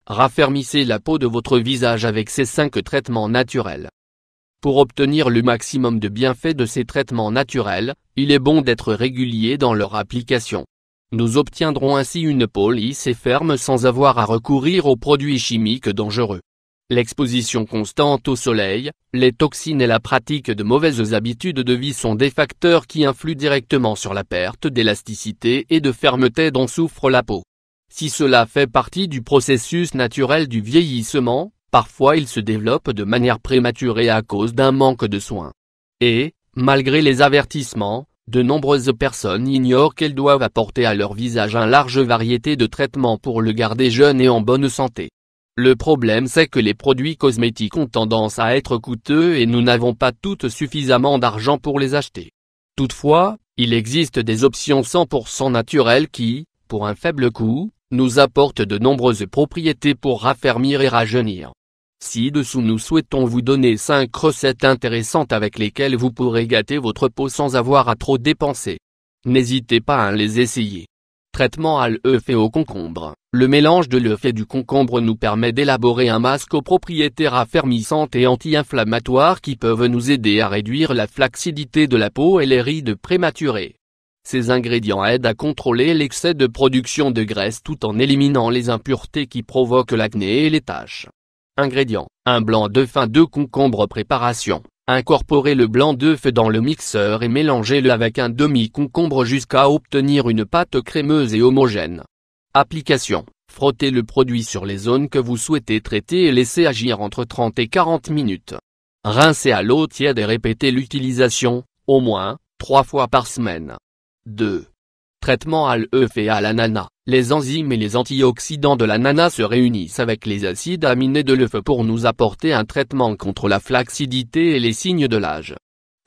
Raffermissez la peau de votre visage avec ces 5 traitements naturels. Pour obtenir le maximum de bienfaits de ces traitements naturels, il est bon d'être régulier dans leur application. Nous obtiendrons ainsi une peau lisse et ferme sans avoir à recourir aux produits chimiques dangereux. L'exposition constante au soleil, les toxines et la pratique de mauvaises habitudes de vie sont des facteurs qui influent directement sur la perte d'élasticité et de fermeté dont souffre la peau. Si cela fait partie du processus naturel du vieillissement, parfois il se développe de manière prématurée à cause d'un manque de soins. Et, malgré les avertissements, de nombreuses personnes ignorent qu'elles doivent apporter à leur visage une large variété de traitements pour le garder jeune et en bonne santé. Le problème c'est que les produits cosmétiques ont tendance à être coûteux et nous n'avons pas toutes suffisamment d'argent pour les acheter. Toutefois, il existe des options 100% naturelles qui, pour un faible coût, nous apportent de nombreuses propriétés pour raffermir et rajeunir. Ci-dessous nous souhaitons vous donner 5 recettes intéressantes avec lesquelles vous pourrez gâter votre peau sans avoir à trop dépenser. N'hésitez pas à les essayer. Traitement à l'œuf et au concombre. Le mélange de l'œuf et du concombre nous permet d'élaborer un masque aux propriétés raffermissantes et anti-inflammatoires qui peuvent nous aider à réduire la flaccidité de la peau et les rides prématurées. Ces ingrédients aident à contrôler l'excès de production de graisse tout en éliminant les impuretés qui provoquent l'acné et les taches. Ingrédients: un blanc d'œuf, 2 concombres. Préparation: incorporez le blanc d'œuf dans le mixeur et mélangez-le avec un demi-concombre jusqu'à obtenir une pâte crémeuse et homogène. Application: frottez le produit sur les zones que vous souhaitez traiter et laissez agir entre 30 et 40 minutes. Rincez à l'eau tiède et répétez l'utilisation, au moins, 3 fois par semaine. 2. Traitement à l'œuf et à l'ananas. Les enzymes et les antioxydants de l'ananas se réunissent avec les acides aminés de l'œuf pour nous apporter un traitement contre la flaccidité et les signes de l'âge.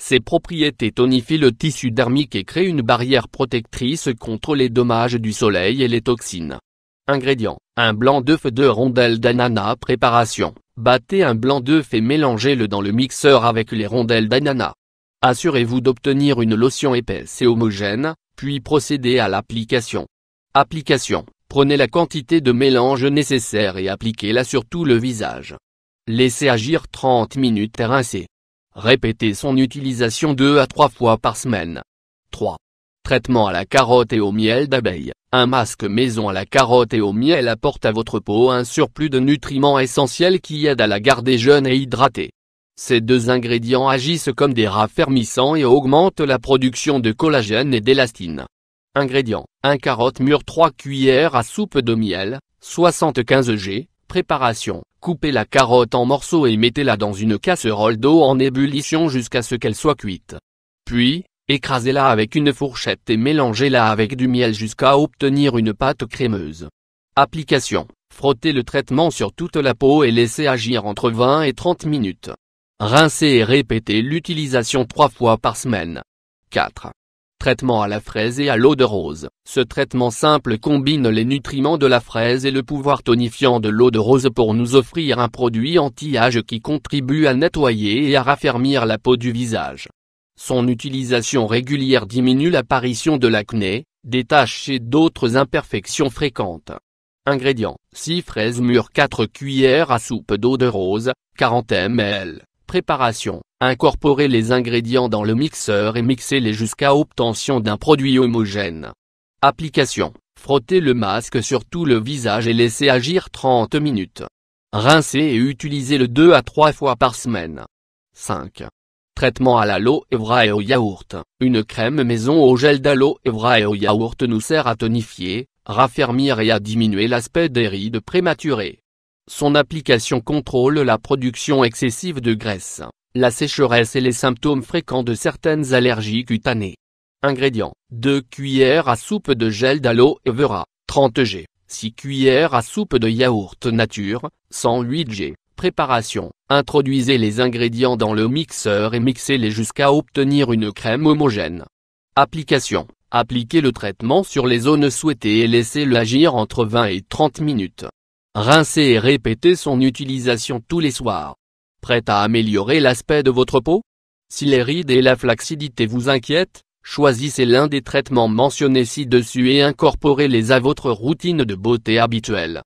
Ces propriétés tonifient le tissu dermique et créent une barrière protectrice contre les dommages du soleil et les toxines. Ingrédients: un blanc d'œuf, 2 rondelles d'ananas. Préparation: battez un blanc d'œuf et mélangez-le dans le mixeur avec les rondelles d'ananas. Assurez-vous d'obtenir une lotion épaisse et homogène, puis procédez à l'application. Application: prenez la quantité de mélange nécessaire et appliquez-la sur tout le visage. Laissez agir 30 minutes et rincez. Répétez son utilisation 2 à 3 fois par semaine. 3. Traitement à la carotte et au miel d'abeille. Un masque maison à la carotte et au miel apporte à votre peau un surplus de nutriments essentiels qui aident à la garder jeune et hydratée. Ces 2 ingrédients agissent comme des raffermissants et augmentent la production de collagène et d'élastine. Ingrédients: un carotte mûre, 3 cuillères à soupe de miel, 75 g. Préparation: coupez la carotte en morceaux et mettez-la dans une casserole d'eau en ébullition jusqu'à ce qu'elle soit cuite. Puis, écrasez-la avec une fourchette et mélangez-la avec du miel jusqu'à obtenir une pâte crémeuse. Application: frottez le traitement sur toute la peau et laissez agir entre 20 et 30 minutes. Rincez et répétez l'utilisation 3 fois par semaine. 4. Traitement à la fraise et à l'eau de rose. Ce traitement simple combine les nutriments de la fraise et le pouvoir tonifiant de l'eau de rose pour nous offrir un produit anti-âge qui contribue à nettoyer et à raffermir la peau du visage. Son utilisation régulière diminue l'apparition de l'acné, des taches et d'autres imperfections fréquentes. Ingrédients: 6 fraises mûres, 4 cuillères à soupe d'eau de rose, 40 ml. Préparation: incorporez les ingrédients dans le mixeur et mixez-les jusqu'à obtention d'un produit homogène. Application: frottez le masque sur tout le visage et laissez agir 30 minutes. Rincez et utilisez-le 2 à 3 fois par semaine. 5. Traitement à l'aloe vera et au yaourt. Une crème maison au gel d'aloe vera et au yaourt nous sert à tonifier, raffermir et à diminuer l'aspect des rides prématurées. Son application contrôle la production excessive de graisse, la sécheresse et les symptômes fréquents de certaines allergies cutanées. Ingrédients: 2 cuillères à soupe de gel d'aloe vera, 30 g, 6 cuillères à soupe de yaourt nature, 108 g. Préparation: introduisez les ingrédients dans le mixeur et mixez-les jusqu'à obtenir une crème homogène. Application: appliquez le traitement sur les zones souhaitées et laissez-le agir entre 20 et 30 minutes. Rincez et répétez son utilisation tous les soirs. Prête à améliorer l'aspect de votre peau? Si les rides et la flaccidité vous inquiètent, choisissez l'un des traitements mentionnés ci-dessus et incorporez-les à votre routine de beauté habituelle.